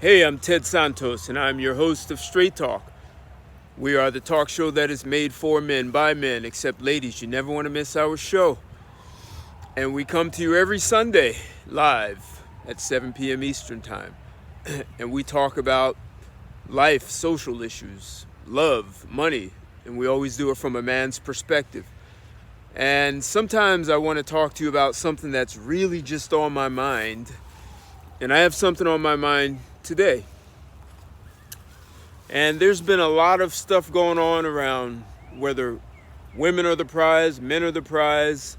Hey, I'm Ted Santos, and I'm your host of Straight Talk. We are the talk show that is made for men by men, except ladies, you never want to miss our show. And we come to you every Sunday, live at 7 p.m. Eastern Time. And we talk about life, social issues, love, money, and we always do it from a man's perspective. And sometimes I want to talk to you about something that's really just on my mind. And I have something on my mind today. And there's been a lot of stuff going on around whether women are the prize, men are the prize.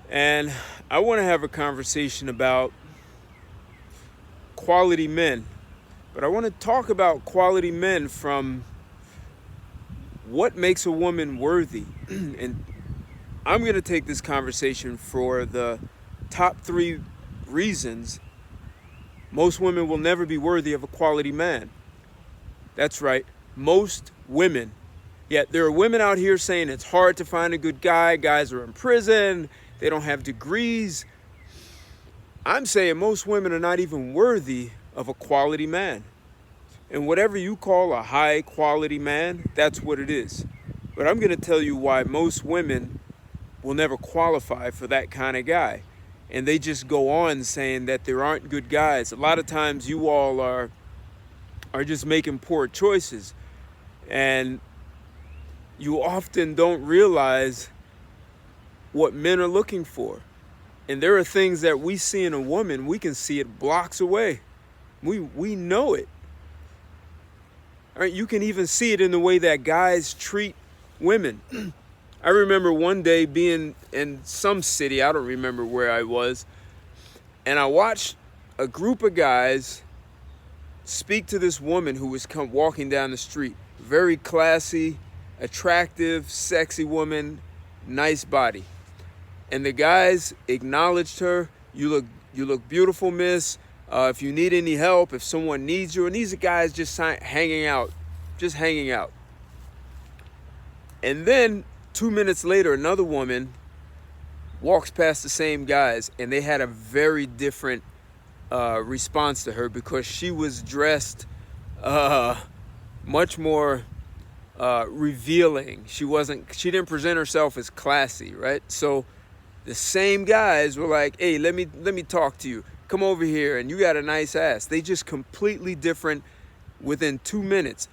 And I want to have a conversation about quality men. But I want to talk about quality men from what makes a woman worthy. And I'm going to take this conversation for the top 3 reasons most women will never be worthy of a quality man. That's right, most women. Yet there are women out here saying it's hard to find a good guy. Guys are in prison. They don't have degrees. I'm saying most women are not even worthy of a quality man. And whatever you call a high quality man, that's what it is. But I'm going to tell you why most women will never qualify for that kind of guy. And they just go on saying that there aren't good guys. A lot of times you all are just making poor choices. And you often don't realize what men are looking for. And there are things that we see in a woman, we can see it blocks away. We know it. All right, you can even see it in the way that guys treat women. I remember one day being in some city, I don't remember where I was, and I watched a group of guys speak to this woman who was walking down the street. Very classy, attractive, sexy woman, nice body. And the guys acknowledged her. You look beautiful, miss. If you need any help, if someone needs you. And these are guys just hanging out. And then 2 minutes later, another woman walks past the same guys, and they had a very different response to her because she was dressed much more revealing. She didn't present herself as classy, right? So the same guys were like, "Hey, let me talk to you. Come over here, and you got a nice ass." They just completely different within 2 minutes.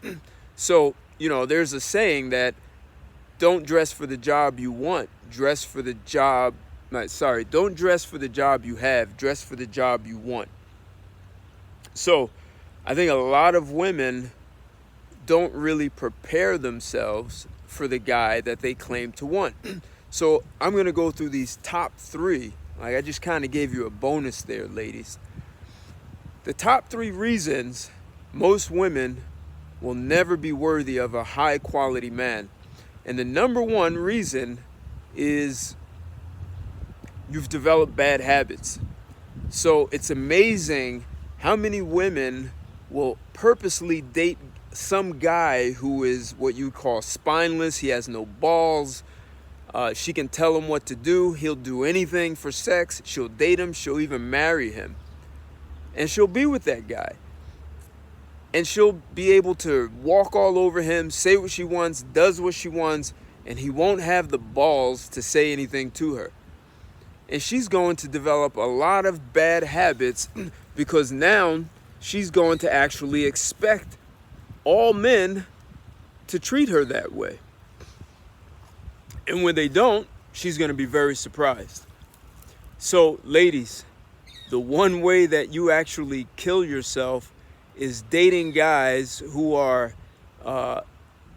So, there's a saying that don't dress for the job you want. Don't dress for the job you have. Dress for the job you want. So I think a lot of women don't really prepare themselves for the guy that they claim to want. So I'm going to go through these top 3. Like I just kind of gave you a bonus there, ladies. The top 3 reasons most women will never be worthy of a high quality man. And the number 1 reason is you've developed bad habits. So it's amazing how many women will purposely date some guy who is what you call spineless. He has no balls. She can tell him what to do. He'll do anything for sex. She'll date him. She'll even marry him. And she'll be with that guy. And she'll be able to walk all over him, say what she wants, does what she wants, and he won't have the balls to say anything to her. And she's going to develop a lot of bad habits because now she's going to actually expect all men to treat her that way. And when they don't, she's going to be very surprised. So, ladies, the one way that you actually kill yourself is dating guys who are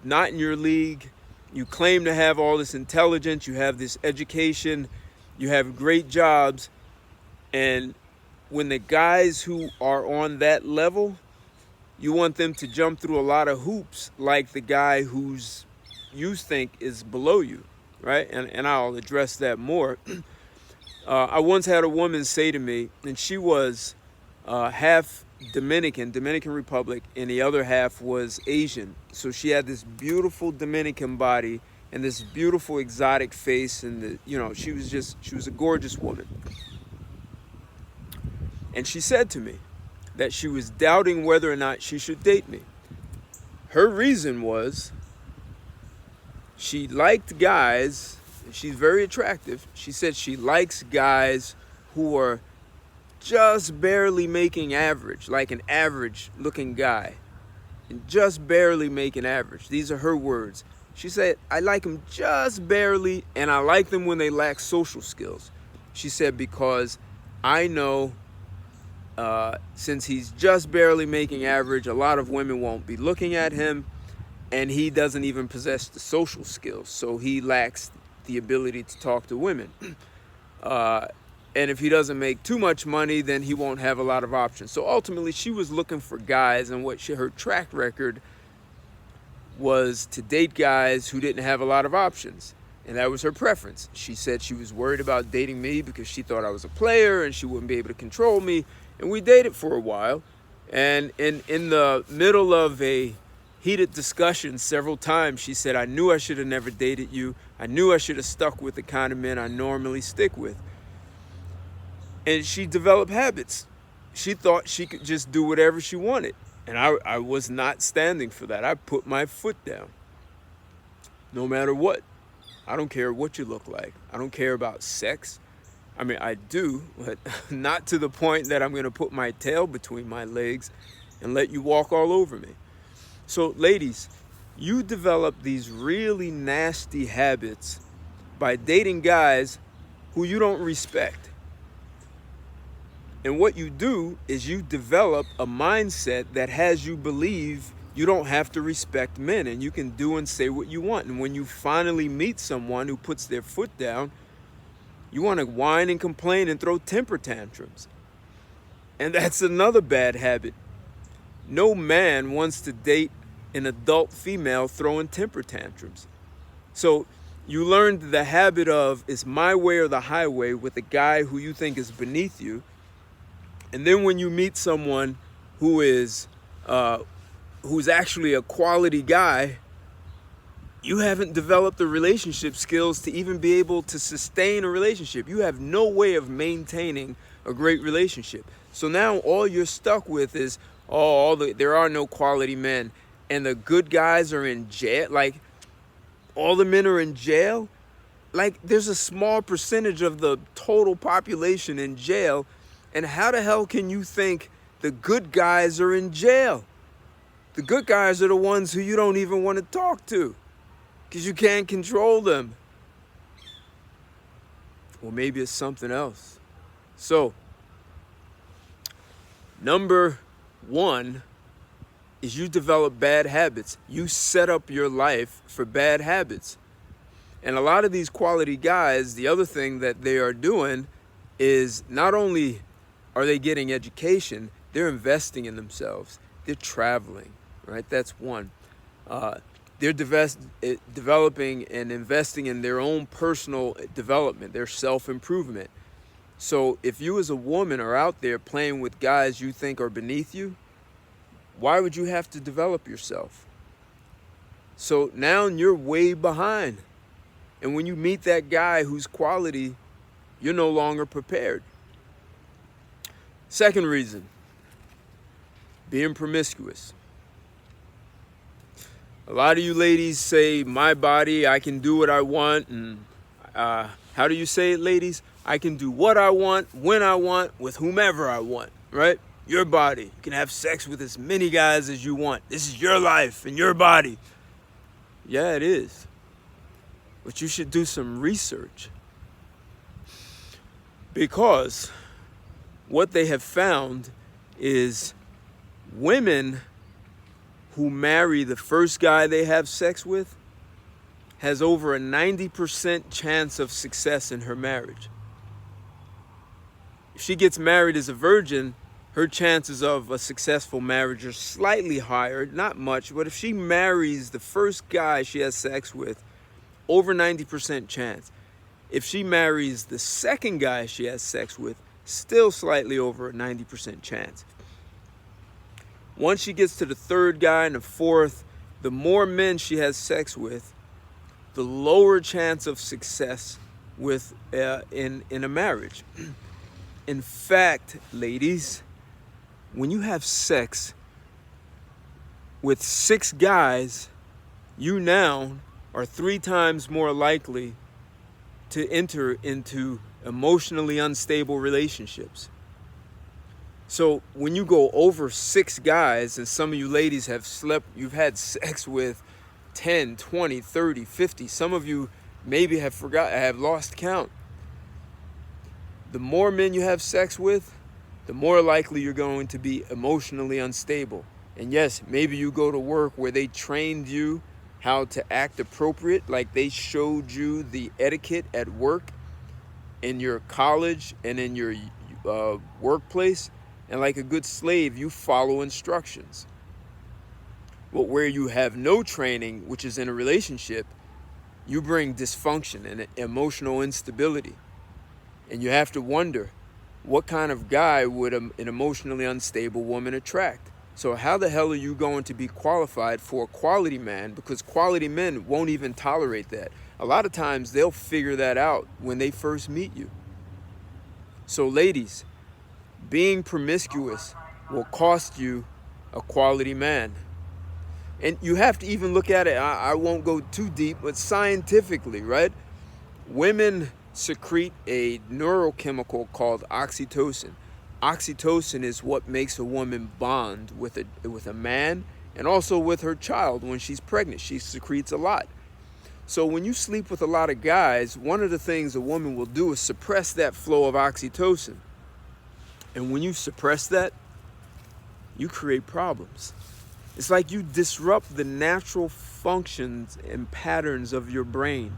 not in your league. You claim to have all this intelligence, you have this education, you have great jobs, and when the guys who are on that level, you want them to jump through a lot of hoops like the guy who's you think is below you, right? And I'll address that more. I once had a woman say to me, and she was half Dominican Republic, and the other half was Asian. So she had this beautiful Dominican body and this beautiful exotic face, and she was a gorgeous woman. And she said to me, that she was doubting whether or not she should date me. Her reason was she liked guys, she's very attractive. She said she likes guys who are just barely making average, like an average looking guy, and just barely making average. These are her words. She said, I like them just barely, and I like them when they lack social skills. She said, because I know since he's just barely making average, a lot of women won't be looking at him, and he doesn't even possess the social skills, so he lacks the ability to talk to women. And if he doesn't make too much money, then he won't have a lot of options. So ultimately, she was looking for guys, and her track record was to date guys who didn't have a lot of options. And that was her preference. She said she was worried about dating me because she thought I was a player and she wouldn't be able to control me. And we dated for a while. And in the middle of a heated discussion several times, she said, I knew I should have never dated you. I knew I should have stuck with the kind of men I normally stick with. And she developed habits. She thought she could just do whatever she wanted. And I was not standing for that. I put my foot down. No matter what. I don't care what you look like. I don't care about sex. I mean, I do, but not to the point that I'm going to put my tail between my legs and let you walk all over me. So, ladies, you develop these really nasty habits by dating guys who you don't respect. And what you do is you develop a mindset that has you believe you don't have to respect men and you can do and say what you want. And when you finally meet someone who puts their foot down, you want to whine and complain and throw temper tantrums. And that's another bad habit. No man wants to date an adult female throwing temper tantrums. So you learned the habit of it's my way or the highway with a guy who you think is beneath you. And then when you meet someone who is who's actually a quality guy, you haven't developed the relationship skills to even be able to sustain a relationship. You have no way of maintaining a great relationship. So now all you're stuck with is, there are no quality men. And the good guys are in jail. Like, all the men are in jail. Like, there's a small percentage of the total population in jail. And how the hell can you think the good guys are in jail? The good guys are the ones who you don't even want to talk to because you can't control them. Or maybe it's something else. So, number one is you develop bad habits. You set up your life for bad habits. And a lot of these quality guys, the other thing that they are doing is not only are they getting education, they're investing in themselves. They're traveling, right? That's one. They're developing and investing in their own personal development, their self-improvement. So if you as a woman are out there playing with guys you think are beneath you, why would you have to develop yourself? So now you're way behind. And when you meet that guy who's quality, you're no longer prepared. Second reason, being promiscuous. A lot of you ladies say, my body, I can do what I want. And how do you say it, ladies? I can do what I want, when I want, with whomever I want, right? Your body. You can have sex with as many guys as you want. This is your life and your body. Yeah, it is. But you should do some research. Because what they have found is women who marry the first guy they have sex with has over a 90% chance of success in her marriage. If she gets married as a virgin, her chances of a successful marriage are slightly higher, not much, but if she marries the first guy she has sex with, over 90% chance. If she marries the second guy she has sex with, still slightly over a 90% chance. Once she gets to the third guy and the fourth, the more men she has sex with, the lower chance of success in a marriage. In fact, ladies, when you have sex with 6 guys, you now are 3 times more likely to enter into emotionally unstable relationships. So when you go over 6 guys, and some of you ladies you've had sex with 10, 20, 30, 50, some of you maybe have lost count. The more men you have sex with, the more likely you're going to be emotionally unstable. And yes, maybe you go to work where they trained you how to act appropriate, like they showed you the etiquette at work, in your college and in your workplace, and like a good slave, you follow instructions. But where you have no training, which is in a relationship, you bring dysfunction and emotional instability. And you have to wonder, what kind of guy would an emotionally unstable woman attract? So how the hell are you going to be qualified for a quality man? Because quality men won't even tolerate that. A lot of times they'll figure that out when they first meet you. So ladies, being promiscuous will cost you a quality man. And you have to even look at it, I won't go too deep, but scientifically, right? Women secrete a neurochemical called oxytocin. Oxytocin is what makes a woman bond with a man, and also with her child when she's pregnant. She secretes a lot. So when you sleep with a lot of guys, one of the things a woman will do is suppress that flow of oxytocin. And when you suppress that, you create problems. It's like you disrupt the natural functions and patterns of your brain.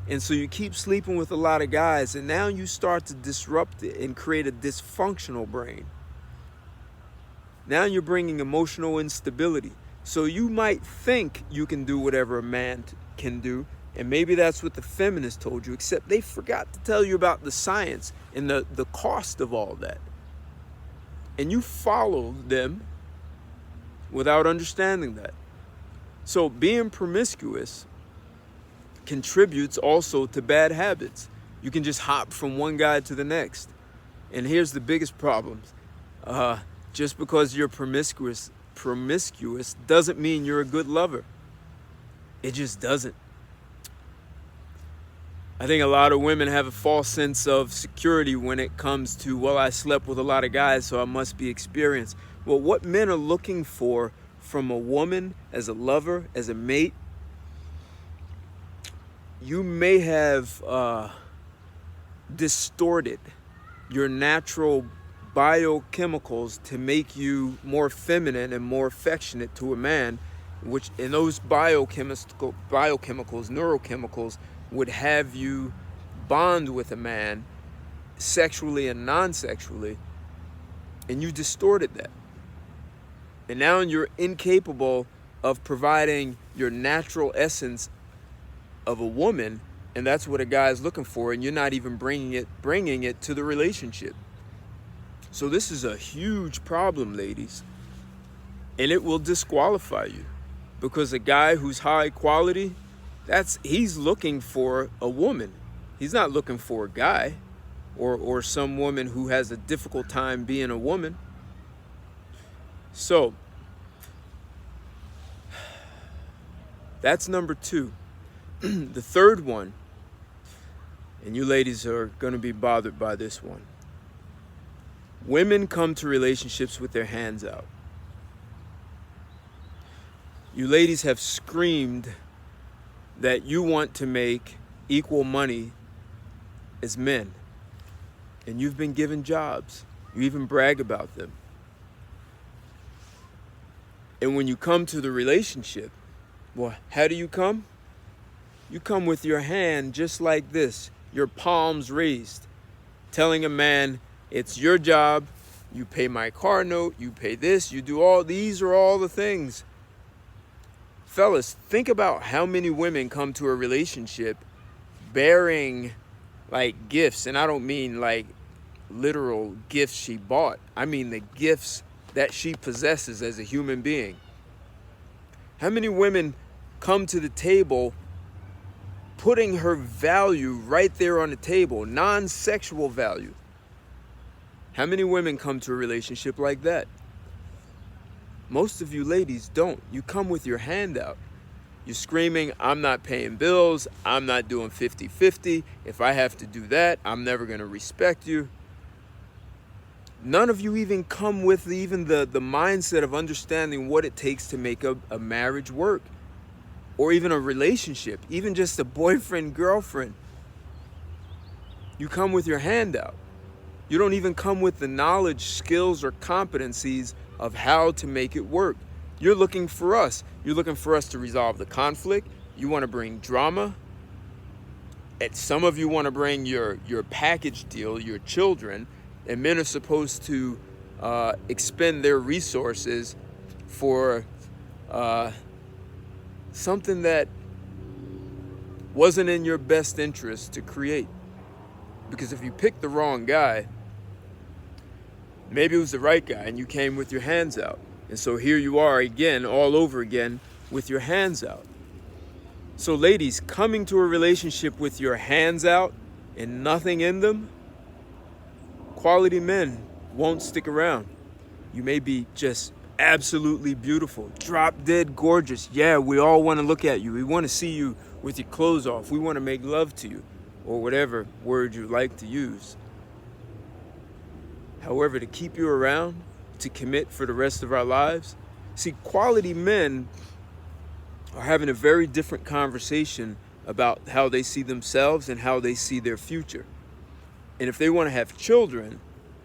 And so you keep sleeping with a lot of guys, and now you start to disrupt it and create a dysfunctional brain. Now you're bringing emotional instability. So you might think you can do whatever a man can do, and maybe that's what the feminists told you, except they forgot to tell you about the science and the cost of all that. And you follow them without understanding that. So being promiscuous contributes also to bad habits. You can just hop from one guy to the next. And here's the biggest problem. Just because you're promiscuous doesn't mean you're a good lover. It just doesn't. I think a lot of women have a false sense of security when it comes to, well, I slept with a lot of guys, so I must be experienced. Well, what men are looking for from a woman as a lover, as a mate, you may have distorted your natural biochemicals to make you more feminine and more affectionate to a man, which in those biochemicals, neurochemicals, would have you bond with a man sexually and non-sexually, and you distorted that. And now you're incapable of providing your natural essence of a woman, and that's what a guy is looking for, and you're not even bringing it to the relationship. So this is a huge problem, ladies, and it will disqualify you, because a guy who's high quality, he's looking for a woman. He's not looking for a guy or some woman who has a difficult time being a woman. So that's number 2. The third one, and you ladies are going to be bothered by this one. Women come to relationships with their hands out. You ladies have screamed that you want to make equal money as men, and you've been given jobs. You even brag about them. And when you come to the relationship, well, how do you come? You come with your hand just like this, your palms raised, telling a man, it's your job, you pay my car note, you pay this, you do all, these are all the things. Fellas, think about how many women come to a relationship bearing like gifts, and I don't mean like literal gifts she bought. I mean the gifts that she possesses as a human being. How many women come to the table putting her value right there on the table, non-sexual value? How many women come to a relationship like that? Most of you ladies don't. You come with your hand out. You're screaming, I'm not paying bills. I'm not doing 50-50. If I have to do that, I'm never going to respect you. None of you even come with the mindset of understanding what it takes to make a marriage work, or even a relationship, even just a boyfriend-girlfriend. You come with your hand out. You don't even come with the knowledge, skills, or competencies of how to make it work. You're looking for us. You're looking for us to resolve the conflict. You want to bring drama. And some of you want to bring your package deal, your children. And men are supposed to expend their resources for something that wasn't in your best interest to create. Because if you picked the wrong guy, maybe it was the right guy and you came with your hands out. And so here you are again, all over again, with your hands out. So ladies, coming to a relationship with your hands out and nothing in them, quality men won't stick around. You may be just absolutely beautiful, drop dead gorgeous. Yeah, we all want to look at you. We want to see you with your clothes off. We want to make love to you, or whatever word you like to use. However, to keep you around, to commit for the rest of our lives, see, quality men are having a very different conversation about how they see themselves and how they see their future. And if they want to have children,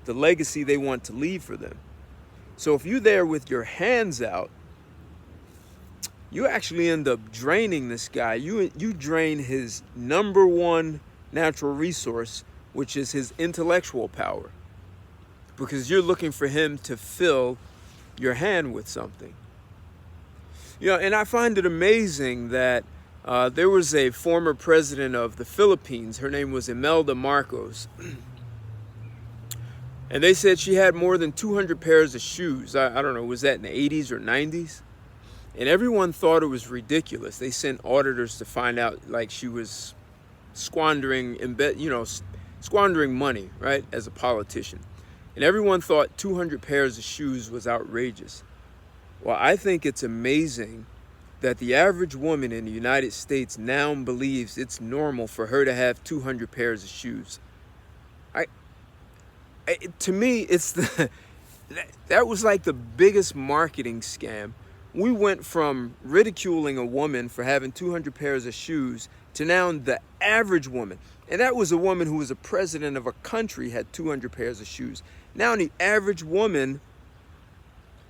the legacy they want to leave for them. So if you're there with your hands out, you actually end up draining this guy. You drain his number one natural resource, which is his intellectual power, because you're looking for him to fill your hand with something. And I find it amazing that there was a former president of the Philippines. Her name was Imelda Marcos. And they said she had more than 200 pairs of shoes. I don't know, was that in the 80s or 90s? And everyone thought it was ridiculous. They sent auditors to find out, like, she was squandering money, right, as a politician. And everyone thought 200 pairs of shoes was outrageous. Well, I think it's amazing that the average woman in the United States now believes it's normal for her to have 200 pairs of shoes. To me, that was like the biggest marketing scam. We went from ridiculing a woman for having 200 pairs of shoes to now the average woman. And that was a woman who was a president of a country had 200 pairs of shoes. Now the average woman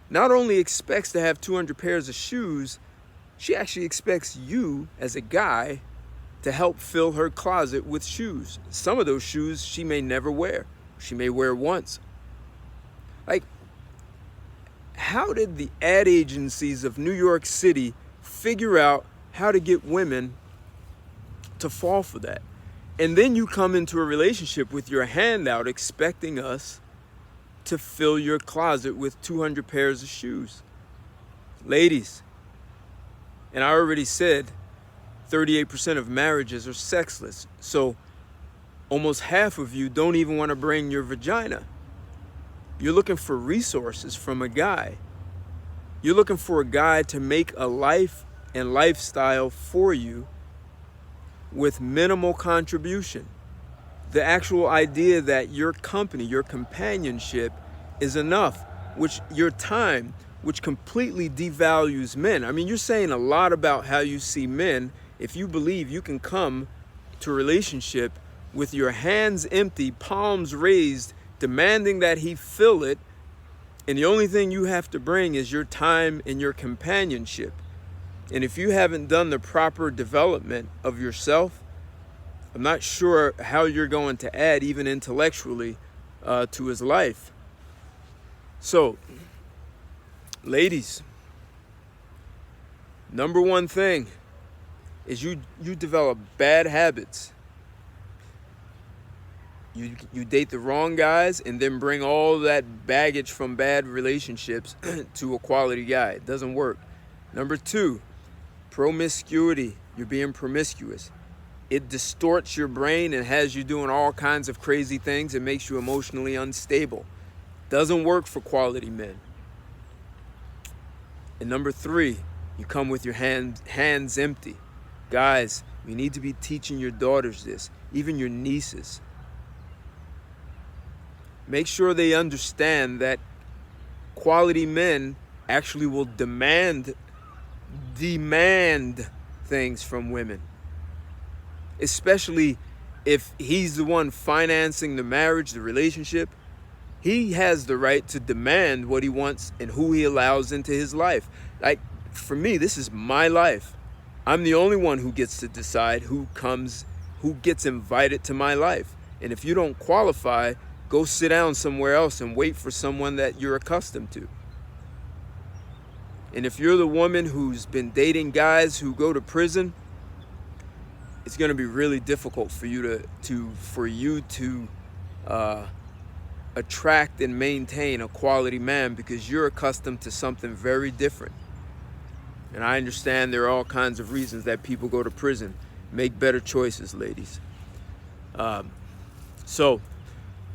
not only expects to have 200 pairs of shoes, she actually expects you as a guy to help fill her closet with shoes. Some of those shoes she may never wear. She may wear once. Like, how did the ad agencies of New York City figure out how to get women to fall for that? And then you come into a relationship with your hand out expecting us to fill your closet with 200 pairs of shoes. Ladies, and I already said 38% of marriages are sexless. So almost half of you don't even want to bring your vagina. You're looking for resources from a guy. You're looking for a guy to make a life and lifestyle for you with minimal contribution. The actual idea that your company, your companionship is enough, which your time, which completely devalues men. I mean, you're saying a lot about how you see men if you believe you can come to a relationship with your hands empty, palms raised, demanding that he fill it, and the only thing you have to bring is your time and your companionship. And if you haven't done the proper development of yourself, I'm not sure how you're going to add, even intellectually, to his life. So, ladies, number one thing is you develop bad habits. You date the wrong guys and then bring all that baggage from bad relationships to a quality guy. It doesn't work. Number two, promiscuity. You're being promiscuous. It distorts your brain and has you doing all kinds of crazy things. It makes you emotionally unstable. Doesn't work for quality men. And number 3, you come with your hands empty. Guys, you need to be teaching your daughters this, even your nieces. Make sure they understand that quality men actually will demand things from women. Especially if he's the one financing the marriage, the relationship. He has the right to demand what he wants and who he allows into his life. Like, for me, this is my life. I'm the only one who gets to decide who gets invited to my life. And if you don't qualify, go sit down somewhere else and wait for someone that you're accustomed to. And if you're the woman who's been dating guys who go to prison, it's going to be really difficult for you to attract and maintain a quality man, because you're accustomed to something very different. And I understand there are all kinds of reasons that people go to prison. Make better choices, ladies. So,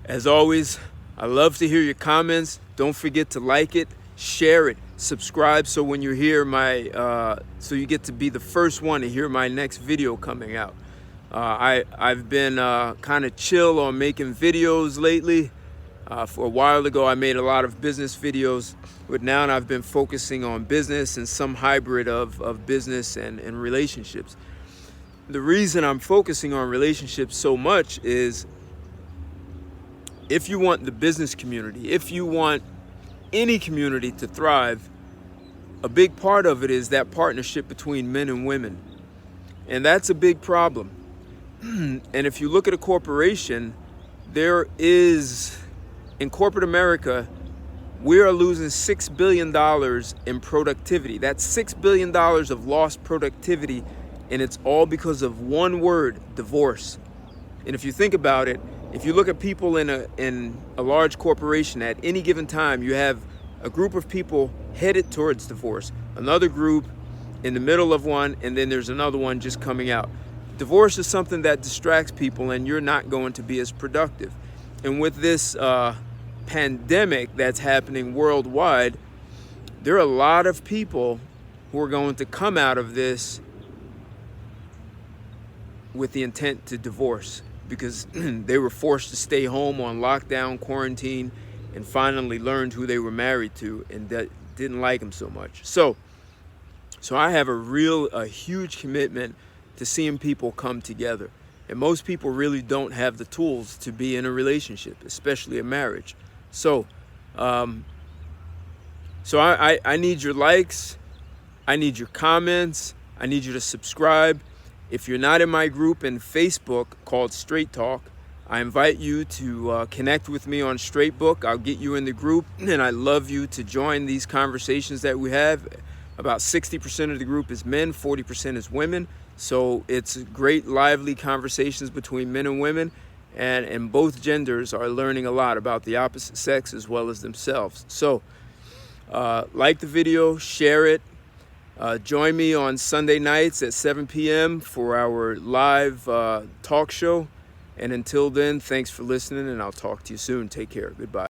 as always, I love to hear your comments. Don't forget to like it, share it, subscribe, so when you hear so you get to be the first one to hear my next video coming out. I've been kind of chill on making videos lately. For a while ago, I made a lot of business videos, but now I've been focusing on business and some hybrid of business and relationships. The reason I'm focusing on relationships so much is, if you want the business community, if you want any community to thrive, a big part of it is that partnership between men and women. And that's a big problem. And if you look at a corporation, in corporate America, we are losing $6 billion in productivity. That's $6 billion of lost productivity, and it's all because of one word: divorce. And if you think about it, if you look at people in a large corporation, at any given time, you have a group of people headed towards divorce, another group in the middle of one, and then there's another one just coming out. Divorce is something that distracts people, and you're not going to be as productive. And with this pandemic that's happening worldwide, there are a lot of people who are going to come out of this with the intent to divorce, because they were forced to stay home on lockdown, quarantine, and finally learned who they were married to and that didn't like them so much. So I have a huge commitment to seeing people come together. And most people really don't have the tools to be in a relationship, especially a marriage. So I need your likes, I need your comments, I need you to subscribe. If you're not in my group in Facebook called Straight Talk, I invite you to connect with me on Straight Book. I'll get you in the group, and I'd love you to join these conversations that we have. About 60% of the group is men, 40% is women. So it's great, lively conversations between men and women, and both genders are learning a lot about the opposite sex as well as themselves. So like the video, share it. Join me on Sunday nights at 7 p.m. for our live talk show. And until then, thanks for listening, and I'll talk to you soon. Take care. Goodbye.